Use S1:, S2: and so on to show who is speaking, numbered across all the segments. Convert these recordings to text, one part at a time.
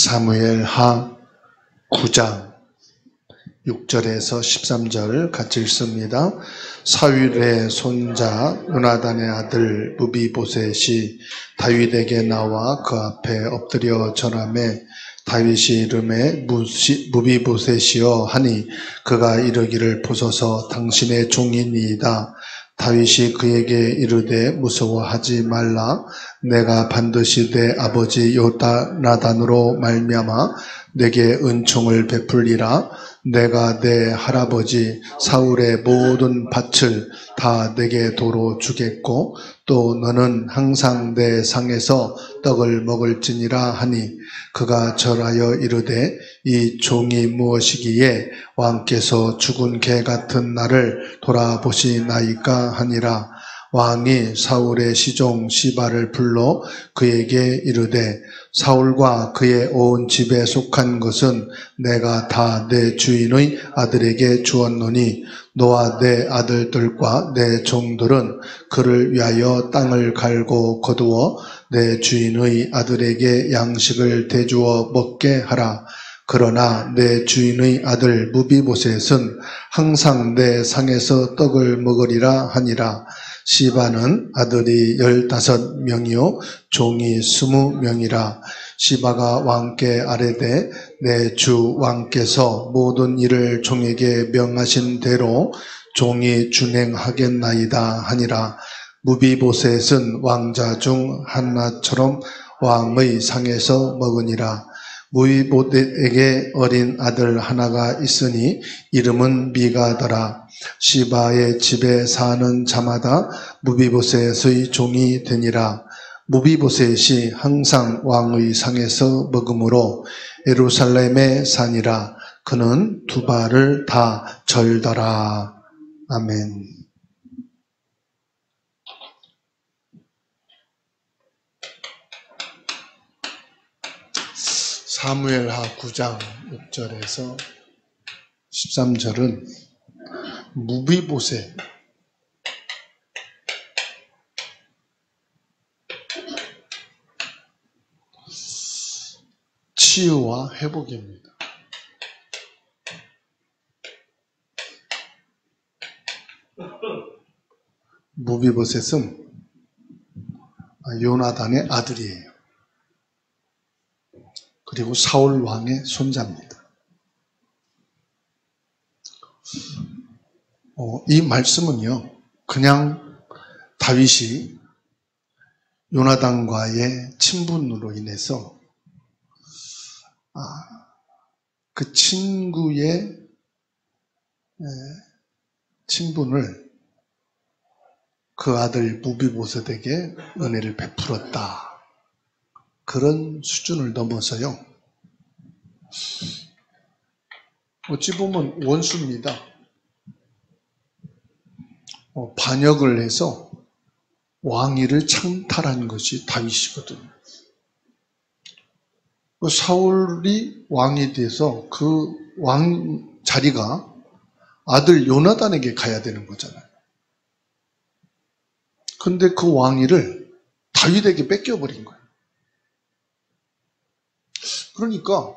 S1: 사무엘하 9장 6절에서 13절 같이 읽습니다. 사울의 손자 요나단의 아들 무비보셋이 다윗에게 나와 그 앞에 엎드려 절하매 다윗이 이름에 무비보셋이여 하니 그가 이르기를 보소서 당신의 종이니이다. 다윗이 그에게 이르되 무서워하지 말라. 내가 반드시 내 아버지 요나단으로 말미암아 내게 은총을 베풀리라. 내가 내 할아버지 사울의 모든 밭을 다 내게 도로 주겠고 또 너는 항상 내 상에서 떡을 먹을지니라 하니 그가 절하여 이르되 이 종이 무엇이기에 왕께서 죽은 개 같은 나를 돌아보시나이까 하니라. 왕이 사울의 시종 시바를 불러 그에게 이르되 사울과 그의 온 집에 속한 것은 내가 다 내 주인의 아들에게 주었노니 너와 내 아들들과 내 종들은 그를 위하여 땅을 갈고 거두어 내 주인의 아들에게 양식을 대주어 먹게 하라. 그러나 내 주인의 아들 무비보셋은 항상 내 상에서 떡을 먹으리라 하니라. 시바는 아들이 15명이요 종이 20명이라. 시바가 왕께 아뢰되 내 주 왕께서 모든 일을 종에게 명하신 대로 종이 준행하겠나이다 하니라. 무비보셋은 왕자 중 하나처럼 왕의 상에서 먹으니라. 무비보셋에게 어린 아들 하나가 있으니 이름은 미가더라. 시바의 집에 사는 자마다 무비보셋의 종이 되니라. 무비보셋이 항상 왕의 상에서 먹으므로 예루살렘에 사니라. 그는 두 발을 다 절더라. 아멘. 사무엘하 9장 6절에서 13절은 무비보셋 치유와 회복입니다. 무비보셋은 요나단의 아들이에요. 그리고 사울 왕의 손자입니다. 이 말씀은요, 그냥 다윗이 요나단과의 친분으로 인해서 그 친구의 친분을 그 아들 무비보셋에게 은혜를 베풀었다. 그런 수준을 넘어서요. 어찌 보면 원수입니다. 반역을 해서 왕위를 창탈한 것이 다윗이거든요. 사울이 왕이 돼서 그 왕 자리가 아들 요나단에게 가야 되는 거잖아요. 근데 그 왕위를 다윗에게 뺏겨버린 거예요. 그러니까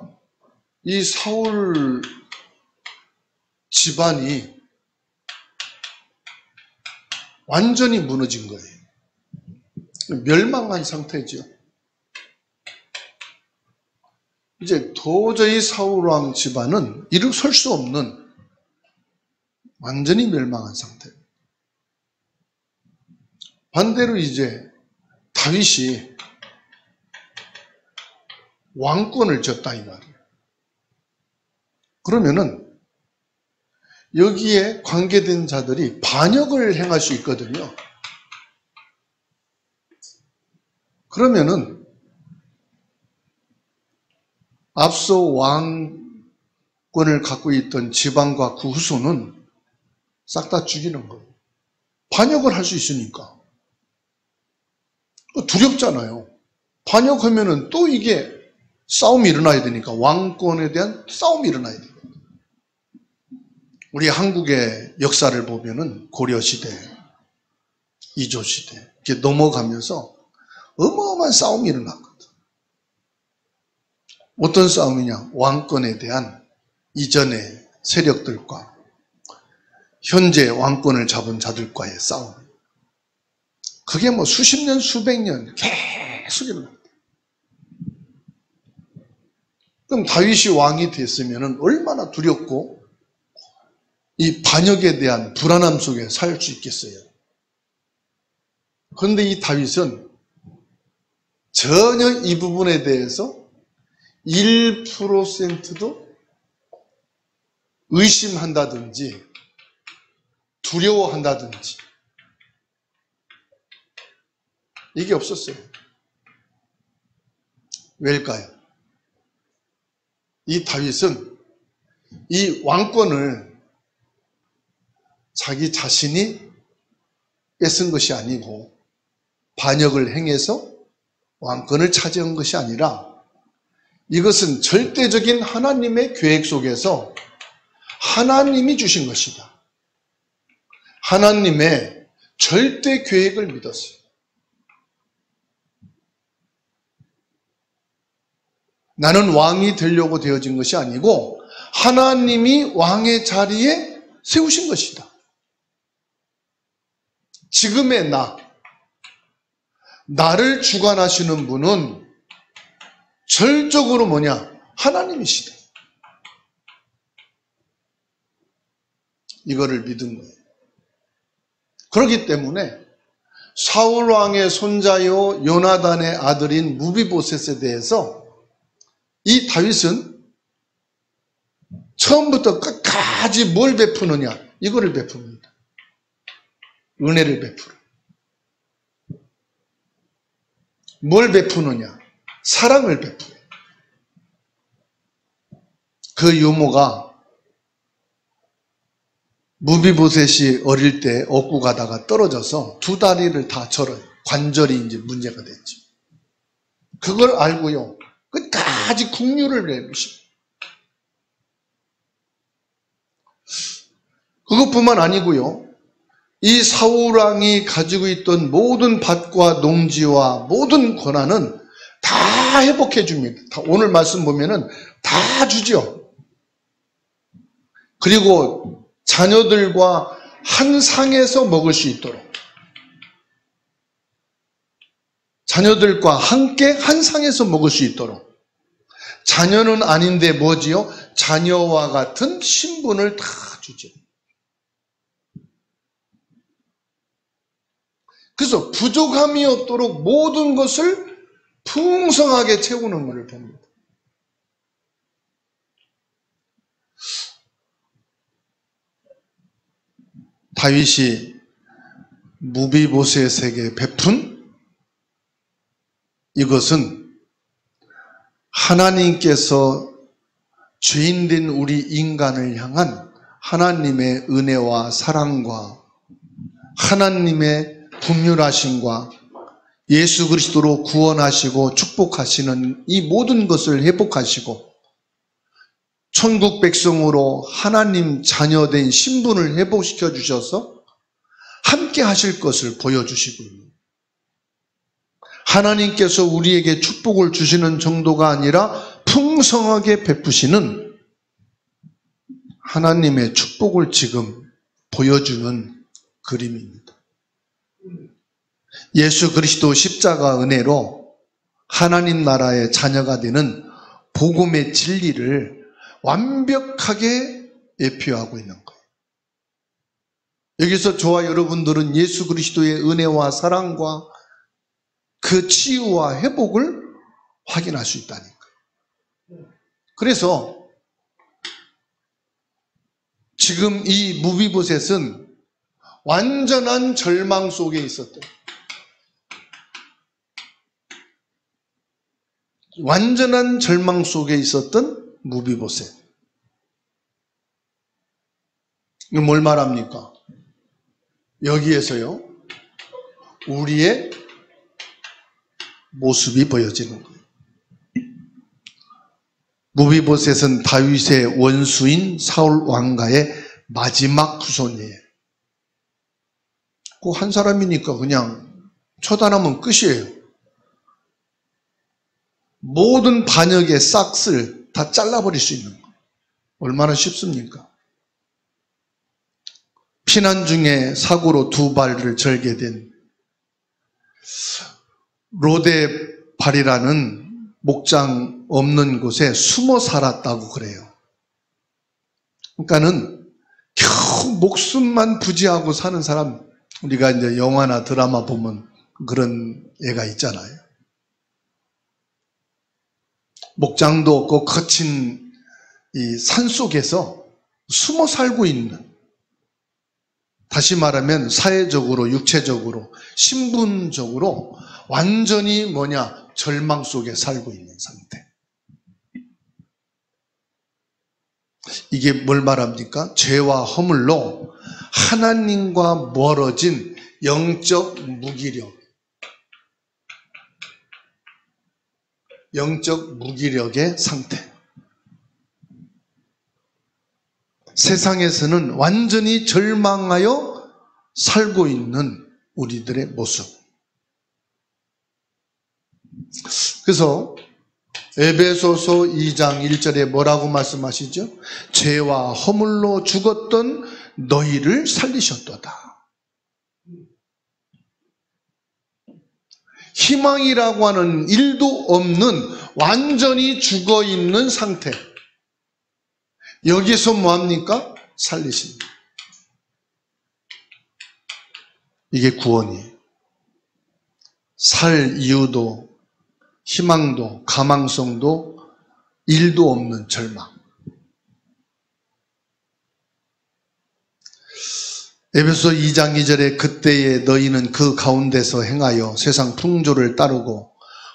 S1: 이 사울 집안이 완전히 무너진 거예요. 멸망한 상태죠. 이제 도저히 사울왕 집안은 일어설 수 없는 완전히 멸망한 상태. 반대로 이제 다윗이 왕권을 졌다 이 말이에요. 그러면은 여기에 관계된 자들이 반역을 행할 수 있거든요. 그러면은 앞서 왕권을 갖고 있던 지방과 그 후손은 싹 다 죽이는 거예요. 반역을 할 수 있으니까. 두렵잖아요. 반역하면은 또 이게 싸움이 일어나야 되니까 왕권에 대한 싸움이 일어나야 돼요. 우리 한국의 역사를 보면은 고려시대, 이조시대 이렇게 넘어가면서 어마어마한 싸움이 일어났거든. 어떤 싸움이냐? 왕권에 대한 이전의 세력들과 현재 왕권을 잡은 자들과의 싸움. 그게 뭐 수십 년, 수백 년 계속 일어납니다. 그럼 다윗이 왕이 됐으면 얼마나 두렵고 이 반역에 대한 불안함 속에 살 수 있겠어요. 그런데 이 다윗은 전혀 이 부분에 대해서 1%도 의심한다든지 두려워한다든지 이게 없었어요. 왜일까요? 이 다윗은 이 왕권을 자기 자신이 뺏은 것이 아니고 반역을 행해서 왕권을 차지한 것이 아니라 이것은 절대적인 하나님의 계획 속에서 하나님이 주신 것이다. 하나님의 절대 계획을 믿었어요. 나는 왕이 되려고 되어진 것이 아니고 하나님이 왕의 자리에 세우신 것이다. 지금의 나를 주관하시는 분은 절적으로 뭐냐? 하나님이시다. 이거를 믿은 거예요. 그렇기 때문에 사울 왕의 손자요 요나단의 아들인 무비보셋에 대해서 이 다윗은 처음부터 끝까지 뭘 베푸느냐? 이거를 베풉니다. 은혜를 베풀어. 뭘 베푸느냐? 사랑을 베풀어. 그 유모가 무비보셋이 어릴 때 업고 가다가 떨어져서 두 다리를 다 절어요. 관절이 이제 문제가 됐죠. 그걸 알고요. 끝까지 국류를 내주십니다. 그것뿐만 아니고요. 이 사울왕이 가지고 있던 모든 밭과 농지와 모든 권한은 다 회복해 줍니다. 오늘 말씀 보면은 다 주죠. 그리고 자녀들과 한 상에서 먹을 수 있도록 자녀들과 함께 한 상에서 먹을 수 있도록 자녀는 아닌데 뭐지요? 자녀와 같은 신분을 다 주죠. 그래서 부족함이 없도록 모든 것을 풍성하게 채우는 것을 봅니다. 다윗이 무비보셋에게 베푼 이것은 하나님께서 죄인된 우리 인간을 향한 하나님의 은혜와 사랑과 하나님의 긍휼하심과 예수 그리스도로 구원하시고 축복하시는 이 모든 것을 회복하시고 천국 백성으로 하나님 자녀된 신분을 회복시켜 주셔서 함께 하실 것을 보여주시고요. 하나님께서 우리에게 축복을 주시는 정도가 아니라 풍성하게 베푸시는 하나님의 축복을 지금 보여주는 그림입니다. 예수 그리스도 십자가 은혜로 하나님 나라의 자녀가 되는 복음의 진리를 완벽하게 예표하고 있는 거예요. 여기서 저와 여러분들은 예수 그리스도의 은혜와 사랑과 그 치유와 회복을 확인할 수 있다니까요. 그래서 지금 이 무비보셋은 완전한 절망 속에 있었던, 완전한 절망 속에 있었던 무비보셋. 이거 뭘 말합니까? 여기에서요, 우리의 모습이 보여지는 거예요. 무비보셋은 다윗의 원수인 사울 왕가의 마지막 후손이에요. 그 한 사람이니까 그냥 처단하면 끝이에요. 모든 반역의 싹을 다 잘라버릴 수 있는 거. 얼마나 쉽습니까? 피난 중에 사고로 두 발을 절개된 로데발이라는 목장 없는 곳에 숨어 살았다고 그래요. 그러니까는 겨우 목숨만 부지하고 사는 사람, 우리가 이제 영화나 드라마 보면 그런 애가 있잖아요. 목장도 없고 거친 이 산속에서 숨어 살고 있는, 다시 말하면 사회적으로, 육체적으로, 신분적으로 완전히 절망 속에 살고 있는 상태. 이게 뭘 말합니까? 죄와 허물로 하나님과 멀어진 영적 무기력. 영적 무기력의 상태. 세상에서는 완전히 절망하여 살고 있는 우리들의 모습. 그래서 에베소서 2장 1절에 뭐라고 말씀하시죠? 죄와 허물로 죽었던 너희를 살리셨도다. 희망이라고 하는 일도 없는 완전히 죽어있는 상태. 여기서 뭐합니까? 살리십니다. 이게 구원이에요. 살 이유도 희망도 가망성도 일도 없는 절망. 에베소 2장 2절에 그때에 너희는 그 가운데서 행하여 세상 풍조를 따르고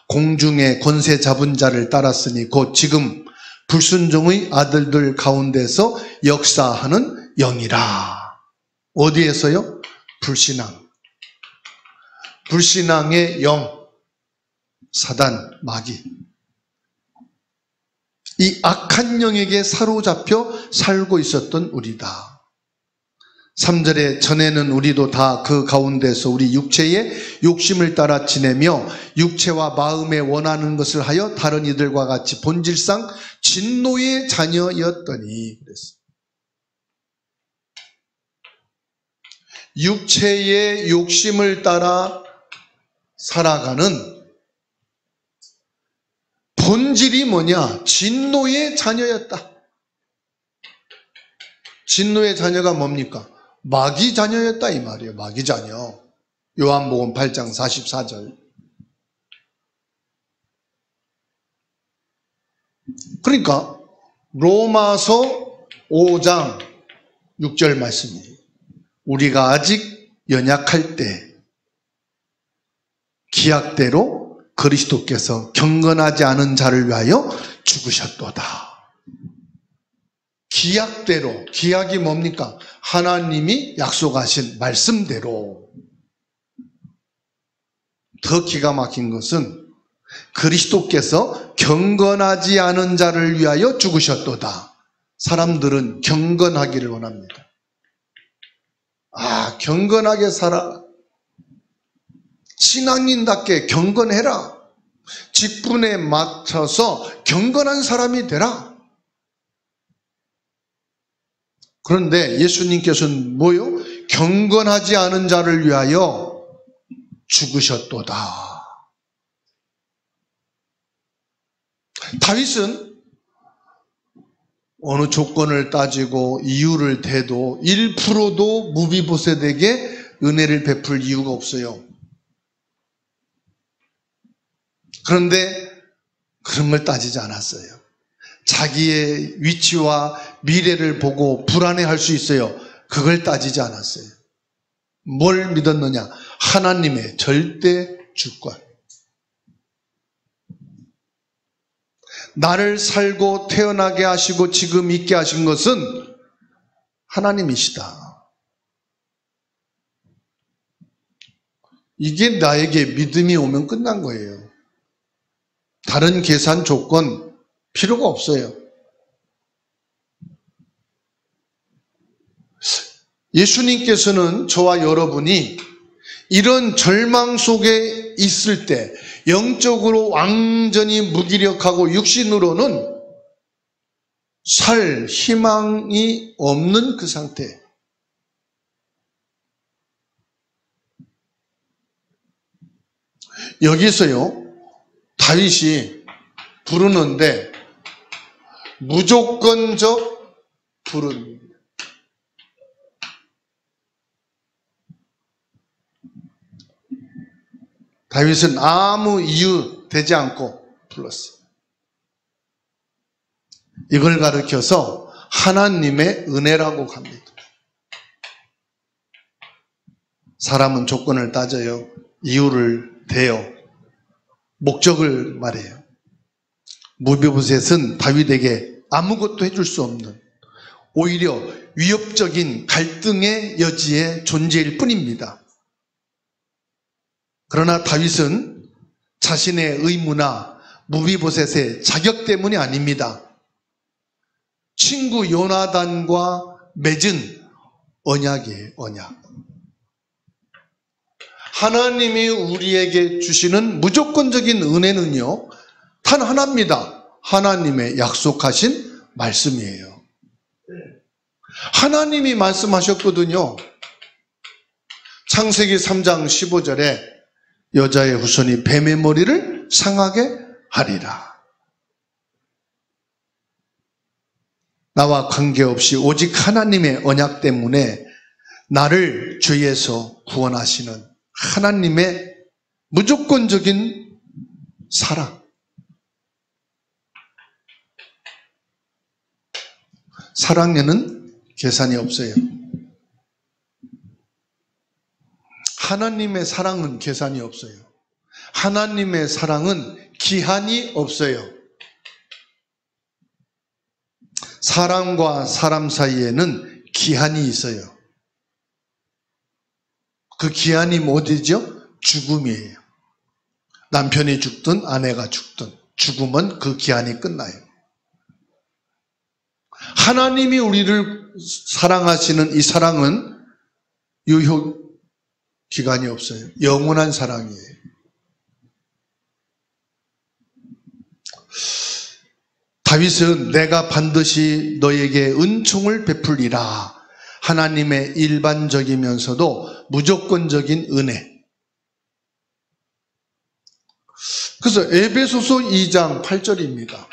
S1: 공중의 권세 잡은 자를 따랐으니 곧 지금 불순종의 아들들 가운데서 역사하는 영이라. 어디에서요? 불신앙. 불신앙의 영, 사단, 마귀. 이 악한 영에게 사로잡혀 살고 있었던 우리다. 3절에 전에는 우리도 다 그 가운데서 우리 육체의 욕심을 따라 지내며 육체와 마음에 원하는 것을 하여 다른 이들과 같이 본질상 진노의 자녀였더니 그랬어요. 육체의 욕심을 따라 살아가는 본질이 뭐냐? 진노의 자녀였다. 진노의 자녀가 뭡니까? 마귀 자녀였다 이 말이에요. 마귀 자녀. 요한복음 8장 44절. 그러니까 로마서 5장 6절 말씀이에요. 우리가 아직 연약할 때 기약대로 그리스도께서 경건하지 않은 자를 위하여 죽으셨도다. 기약대로, 기약이 뭡니까? 하나님이 약속하신 말씀대로. 더 기가 막힌 것은 그리스도께서 경건하지 않은 자를 위하여 죽으셨도다. 사람들은 경건하기를 원합니다. 아, 경건하게 살아. 신앙인답게 경건해라. 직분에 맞춰서 경건한 사람이 되라. 그런데 예수님께서는 뭐요? 경건하지 않은 자를 위하여 죽으셨도다. 다윗은 어느 조건을 따지고 이유를 대도 1%도 무비보셋에게 은혜를 베풀 이유가 없어요. 그런데 그런 걸 따지지 않았어요. 자기의 위치와 미래를 보고 불안해할 수 있어요. 그걸 따지지 않았어요. 뭘 믿었느냐? 하나님의 절대 주권. 나를 살고 태어나게 하시고 지금 있게 하신 것은 하나님이시다. 이게 나에게 믿음이 오면 끝난 거예요. 다른 계산 조건 필요가 없어요. 예수님께서는 저와 여러분이 이런 절망 속에 있을 때 영적으로 완전히 무기력하고 육신으로는 살 희망이 없는 그 상태. 여기서요, 다윗이 부르는데 무조건적 부릅니다. 다윗은 아무 이유 되지 않고 불렀어요. 이걸 가르쳐서 하나님의 은혜라고 합니다. 사람은 조건을 따져요. 이유를 대요. 목적을 말해요. 무비보셋은 다윗에게 아무것도 해줄 수 없는, 오히려 위협적인 갈등의 여지의 존재일 뿐입니다. 그러나 다윗은 자신의 의무나 무비보셋의 자격 때문이 아닙니다. 친구 요나단과 맺은 언약이에요, 언약. 하나님이 우리에게 주시는 무조건적인 은혜는요, 단 하나입니다. 하나님의 약속하신 말씀이에요. 하나님이 말씀하셨거든요. 창세기 3장 15절에 여자의 후손이 뱀의 머리를 상하게 하리라. 나와 관계없이 오직 하나님의 언약 때문에 나를 죄에서 구원하시는 하나님의 무조건적인 사랑. 사랑에는 계산이 없어요. 하나님의 사랑은 계산이 없어요. 하나님의 사랑은 기한이 없어요. 사람과 사람 사이에는 기한이 있어요. 그 기한이 어디죠? 죽음이에요. 남편이 죽든 아내가 죽든 죽으면 그 기한이 끝나요. 하나님이 우리를 사랑하시는 이 사랑은 유효 기간이 없어요. 영원한 사랑이에요. 다윗은 내가 반드시 너에게 은총을 베풀리라. 하나님의 일반적이면서도 무조건적인 은혜. 그래서 에베소서 2장 8절입니다.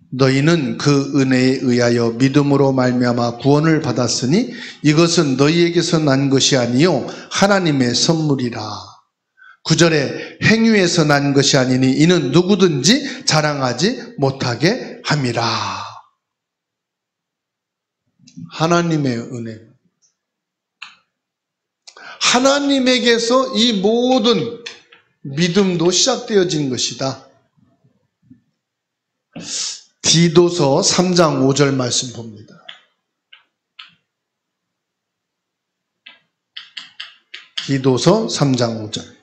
S1: 너희는 그 은혜에 의하여 믿음으로 말미암아 구원을 받았으니 이것은 너희에게서 난 것이 아니요 하나님의 선물이라. 9절에 행위에서 난 것이 아니니 이는 누구든지 자랑하지 못하게 함이라. 하나님의 은혜. 하나님에게서 이 모든 믿음도 시작되어진 것이다. 디도서 3장 5절 말씀 봅니다. 디도서 3장 5절.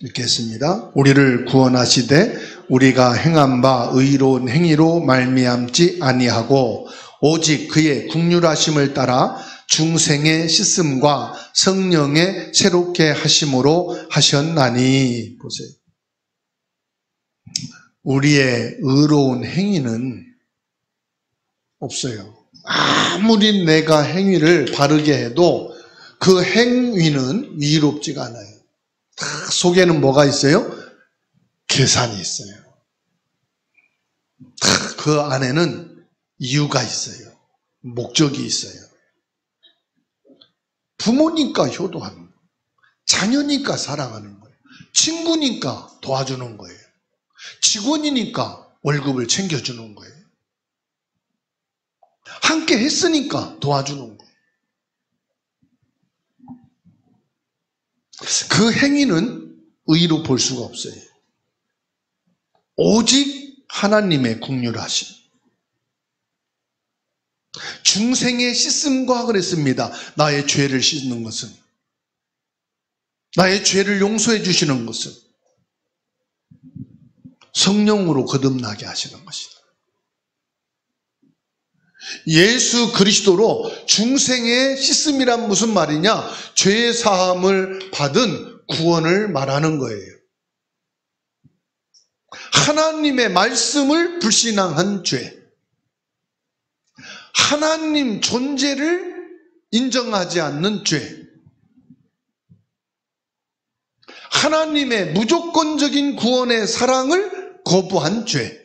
S1: 읽겠습니다. 우리를 구원하시되 우리가 행한 바 의로운 행위로 말미암지 아니하고 오직 그의 긍휼하심을 따라 중생의 씻음과 성령의 새롭게 하심으로 하셨나니. 보세요. 우리의 의로운 행위는 없어요. 아무리 내가 행위를 바르게 해도 그 행위는 위롭지가 않아요. 다 속에는 뭐가 있어요? 계산이 있어요. 다 그 안에는 이유가 있어요. 목적이 있어요. 부모니까 효도하는 거예요. 자녀니까 사랑하는 거예요. 친구니까 도와주는 거예요. 직원이니까 월급을 챙겨주는 거예요. 함께 했으니까 도와주는 거예요. 그 행위는 의로 볼 수가 없어요. 오직 하나님의 긍휼하심. 중생의 씻음과 그랬습니다. 나의 죄를 씻는 것은, 나의 죄를 용서해 주시는 것은 성령으로 거듭나게 하시는 것이다. 예수 그리스도로 중생의 씻음이란 무슨 말이냐? 죄 사함을 받은 구원을 말하는 거예요. 하나님의 말씀을 불신앙한 죄, 하나님 존재를 인정하지 않는 죄, 하나님의 무조건적인 구원의 사랑을 거부한 죄,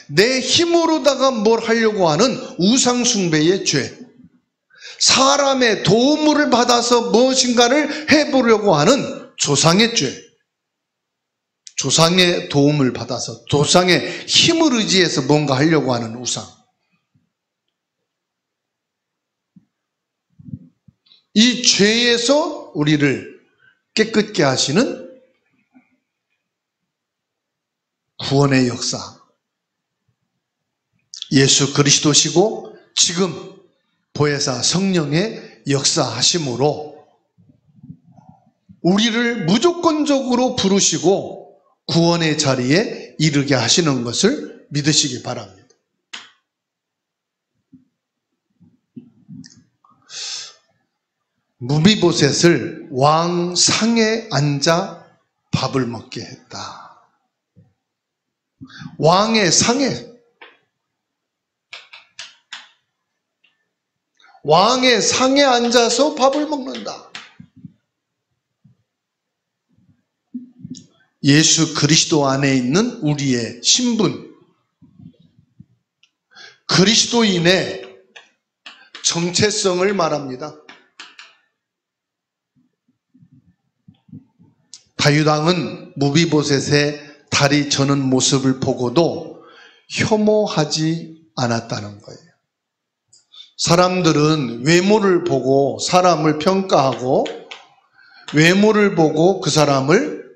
S1: 내 힘으로다가 뭘 하려고 하는 우상숭배의 죄, 사람의 도움을 받아서 무엇인가를 해보려고 하는 조상의 죄, 조상의 도움을 받아서 조상의 힘을 의지해서 뭔가 하려고 하는 우상, 이 죄에서 우리를 깨끗게 하시는 구원의 역사, 예수 그리스도시고 지금 보혜사 성령의 역사하심으로 우리를 무조건적으로 부르시고 구원의 자리에 이르게 하시는 것을 믿으시기 바랍니다. 무비보셋을 왕 상에 앉아 밥을 먹게 했다. 왕의 상에, 왕의 상에 앉아서 밥을 먹는다. 예수 그리스도 안에 있는 우리의 신분, 그리스도인의 정체성을 말합니다. 다윗 왕은 무비보셋의 다리 저는 모습을 보고도 혐오하지 않았다는 거예요. 사람들은 외모를 보고 사람을 평가하고 외모를 보고 그 사람을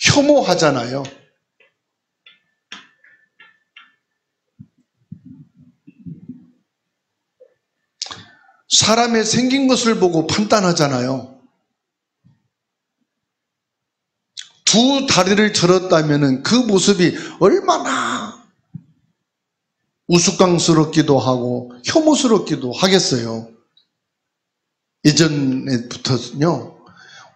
S1: 혐오하잖아요. 사람의 생긴 것을 보고 판단하잖아요. 두 다리를 절었다면 그 모습이 얼마나 우스꽝스럽기도 하고 혐오스럽기도 하겠어요. 예전부터는요,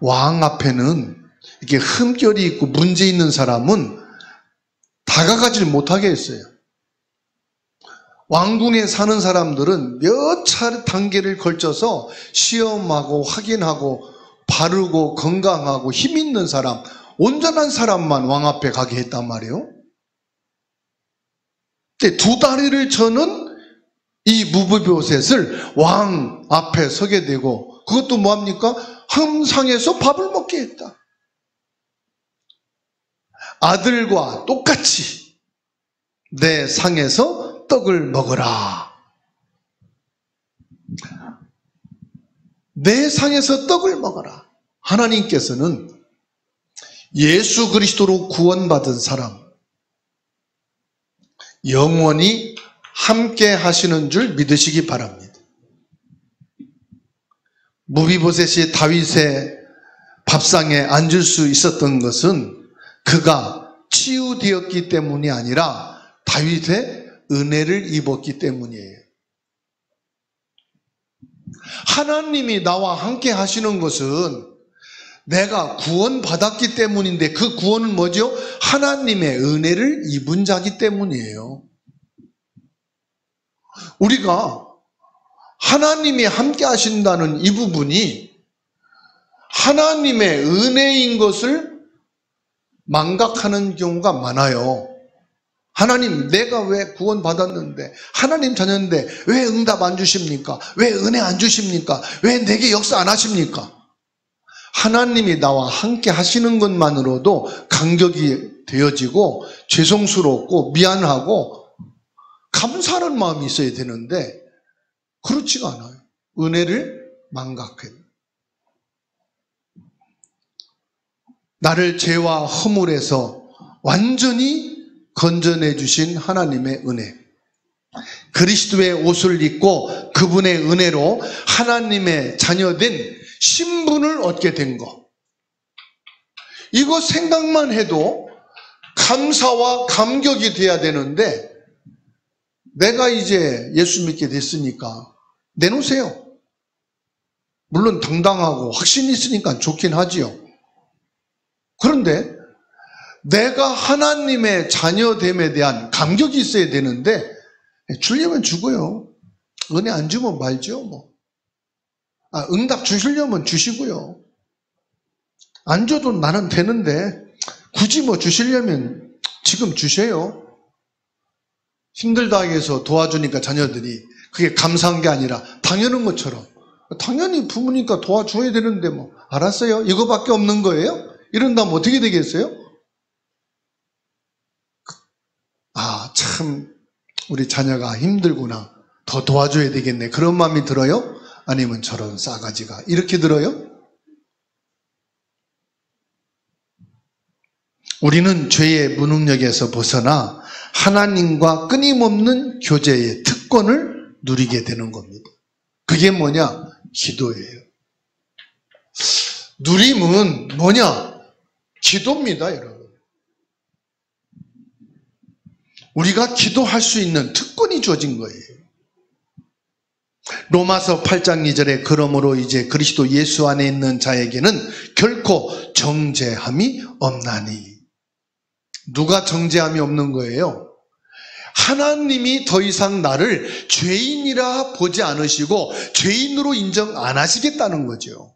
S1: 왕 앞에는 이렇게 흠결이 있고 문제 있는 사람은 다가가질 못하게 했어요. 왕궁에 사는 사람들은 몇 차례 단계를 걸쳐서 시험하고 확인하고 바르고 건강하고 힘 있는 사람, 온전한 사람만 왕 앞에 가게 했단 말이에요. 근데 두 다리를 저는 이 무비보셋을 왕 앞에 서게 되고, 그것도 뭐합니까? 한 상에서 밥을 먹게 했다. 아들과 똑같이 내 상에서 떡을 먹어라. 내 상에서 떡을 먹어라. 하나님께서는 예수 그리스도로 구원받은 사람, 영원히 함께 하시는 줄 믿으시기 바랍니다. 무비보셋이 다윗의 밥상에 앉을 수 있었던 것은 그가 치유되었기 때문이 아니라 다윗의 은혜를 입었기 때문이에요. 하나님이 나와 함께 하시는 것은 내가 구원받았기 때문인데, 그 구원은 뭐죠? 하나님의 은혜를 입은 자기 때문이에요. 우리가 하나님이 함께 하신다는 이 부분이 하나님의 은혜인 것을 망각하는 경우가 많아요. 하나님, 내가 왜 구원받았는데, 하나님 자녀인데 왜 응답 안 주십니까? 왜 은혜 안 주십니까? 왜 내게 역사 안 하십니까? 하나님이 나와 함께 하시는 것만으로도 감격이 되어지고 죄송스럽고 미안하고 감사하는 마음이 있어야 되는데 그렇지가 않아요. 은혜를 망각해요. 나를 죄와 허물에서 완전히 건져내 주신 하나님의 은혜, 그리스도의 옷을 입고 그분의 은혜로 하나님의 자녀된 신분을 얻게 된 것, 이거 생각만 해도 감사와 감격이 돼야 되는데 내가 이제 예수 믿게 됐으니까 내놓으세요. 물론 당당하고 확신이 있으니까 좋긴 하지요. 그런데 내가 하나님의 자녀됨에 대한 감격이 있어야 되는데 주려면 주고요. 은혜 안 주면 말죠. 뭐. 응답 주시려면 주시고요. 안 줘도 나는 되는데 굳이 뭐 주시려면 지금 주세요. 힘들다 해서 도와주니까 자녀들이 그게 감사한 게 아니라 당연한 것처럼 당연히 부모니까 도와줘야 되는데 뭐 알았어요. 이거밖에 없는 거예요? 이런다면 어떻게 되겠어요? 참 우리 자녀가 힘들구나. 더 도와줘야 되겠네. 그런 마음이 들어요? 아니면 저런 싸가지가 이렇게 들어요? 우리는 죄의 무능력에서 벗어나 하나님과 끊임없는 교제의 특권을 누리게 되는 겁니다. 그게 뭐냐? 기도예요. 누림은 뭐냐? 기도입니다, 여러분. 우리가 기도할 수 있는 특권이 주어진 거예요. 로마서 8장 2절에 그러므로 이제 그리스도 예수 안에 있는 자에게는 결코 정죄함이 없나니. 누가 정죄함이 없는 거예요? 하나님이 더 이상 나를 죄인이라 보지 않으시고 죄인으로 인정 안 하시겠다는 거죠.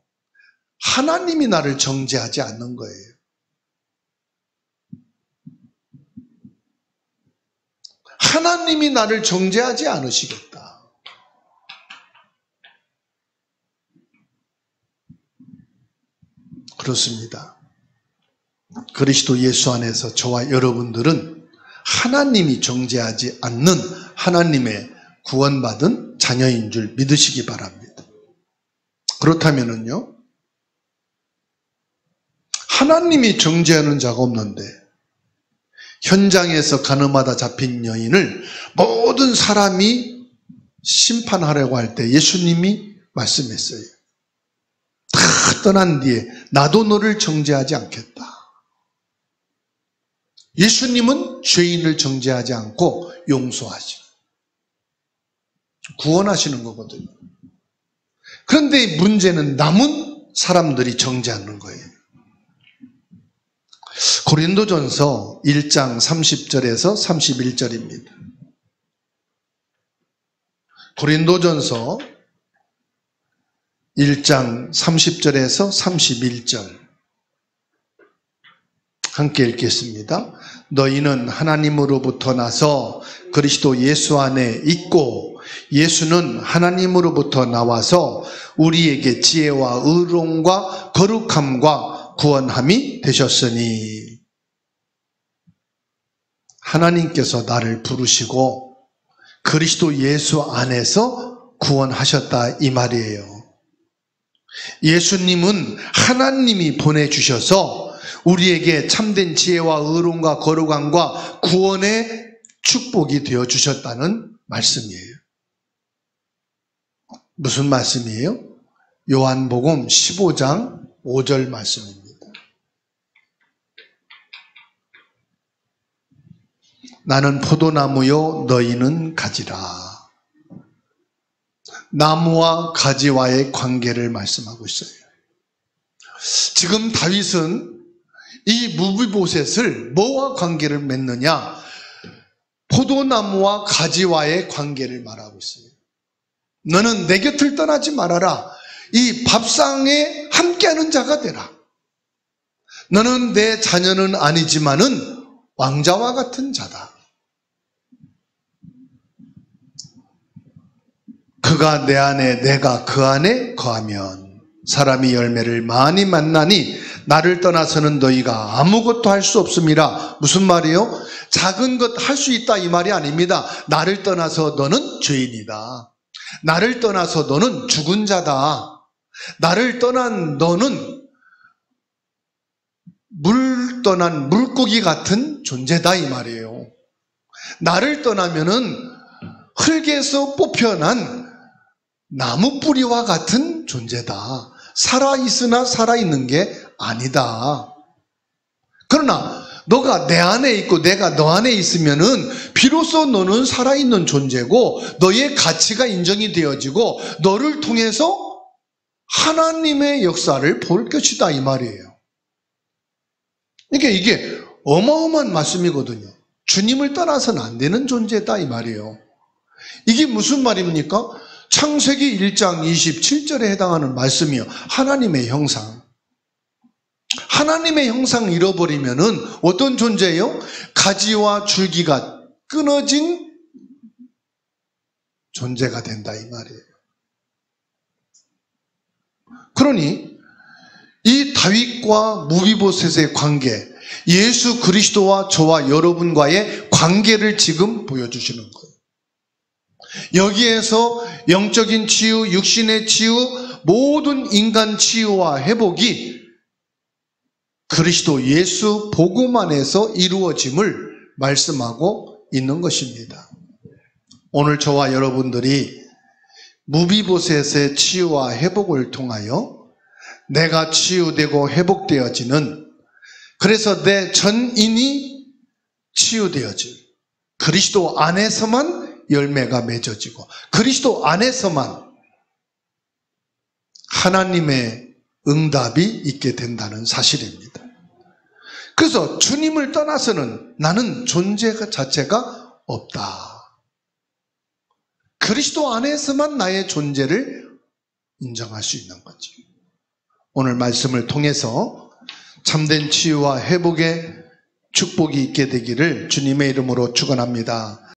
S1: 하나님이 나를 정죄하지 않는 거예요. 하나님이 나를 정죄하지 않으시겠다. 그렇습니다. 그리스도 예수 안에서 저와 여러분들은 하나님이 정죄하지 않는 하나님의 구원받은 자녀인 줄 믿으시기 바랍니다. 그렇다면요, 하나님이 정죄하는 자가 없는데 현장에서 가늠하다 잡힌 여인을 모든 사람이 심판하려고 할 때 예수님이 말씀했어요. 다 떠난 뒤에 나도 너를 정죄하지 않겠다. 예수님은 죄인을 정죄하지 않고 용서하시고 구원하시는 거거든요. 그런데 문제는 남은 사람들이 정죄하는 거예요. 고린도전서 1장 30절에서 31절입니다. 고린도전서 1장 30절에서 31절 함께 읽겠습니다. 너희는 하나님으로부터 나서 그리스도 예수 안에 있고 예수는 하나님으로부터 나와서 우리에게 지혜와 의로움과 거룩함과 구원함이 되셨으니. 하나님께서 나를 부르시고 그리스도 예수 안에서 구원하셨다 이 말이에요. 예수님은 하나님이 보내주셔서 우리에게 참된 지혜와 의로움과 거룩함과 구원의 축복이 되어주셨다는 말씀이에요. 무슨 말씀이에요? 요한복음 15장 5절 말씀입니다. 나는 포도나무요 너희는 가지라. 나무와 가지와의 관계를 말씀하고 있어요. 지금 다윗은 이 무비보셋을 뭐와 관계를 맺느냐? 포도나무와 가지와의 관계를 말하고 있어요. 너는 내 곁을 떠나지 말아라. 이 밥상에 함께하는 자가 되라. 너는 내 자녀는 아니지만은 왕자와 같은 자다. 그가 내 안에 내가 그 안에 거하면 사람이 열매를 많이 만나니 나를 떠나서는 너희가 아무것도 할 수 없음이라. 무슨 말이에요? 작은 것 할 수 있다 이 말이 아닙니다. 나를 떠나서 너는 죄인이다. 나를 떠나서 너는 죽은 자다. 나를 떠난 너는 물 떠난 물고기 같은 존재다 이 말이에요. 나를 떠나면은 흙에서 뽑혀난 나무 뿌리와 같은 존재다. 살아있으나 살아있는 게 아니다. 그러나 너가 내 안에 있고 내가 너 안에 있으면은 비로소 너는 살아있는 존재고 너의 가치가 인정이 되어지고 너를 통해서 하나님의 역사를 볼 것이다 이 말이에요. 그러니까 이게 어마어마한 말씀이거든요. 주님을 따라서는 안 되는 존재다 이 말이에요. 이게 무슨 말입니까? 창세기 1장 27절에 해당하는 말씀이요. 하나님의 형상. 하나님의 형상을 잃어버리면은 어떤 존재예요? 가지와 줄기가 끊어진 존재가 된다 이 말이에요. 그러니 이 다윗과 무비보셋의 관계, 예수 그리스도와 저와 여러분과의 관계를 지금 보여주시는 거예요. 여기에서 영적인 치유, 육신의 치유, 모든 인간 치유와 회복이 그리스도 예수 복음 안에서 이루어짐을 말씀하고 있는 것입니다. 오늘 저와 여러분들이 무비보셋의 치유와 회복을 통하여 내가 치유되고 회복되어지는, 그래서 내 전인이 치유되어질, 그리스도 안에서만 열매가 맺어지고 그리스도 안에서만 하나님의 응답이 있게 된다는 사실입니다. 그래서 주님을 떠나서는 나는 존재 자체가 없다. 그리스도 안에서만 나의 존재를 인정할 수 있는 거죠. 오늘 말씀을 통해서 참된 치유와 회복의 축복이 있게 되기를 주님의 이름으로 축원합니다.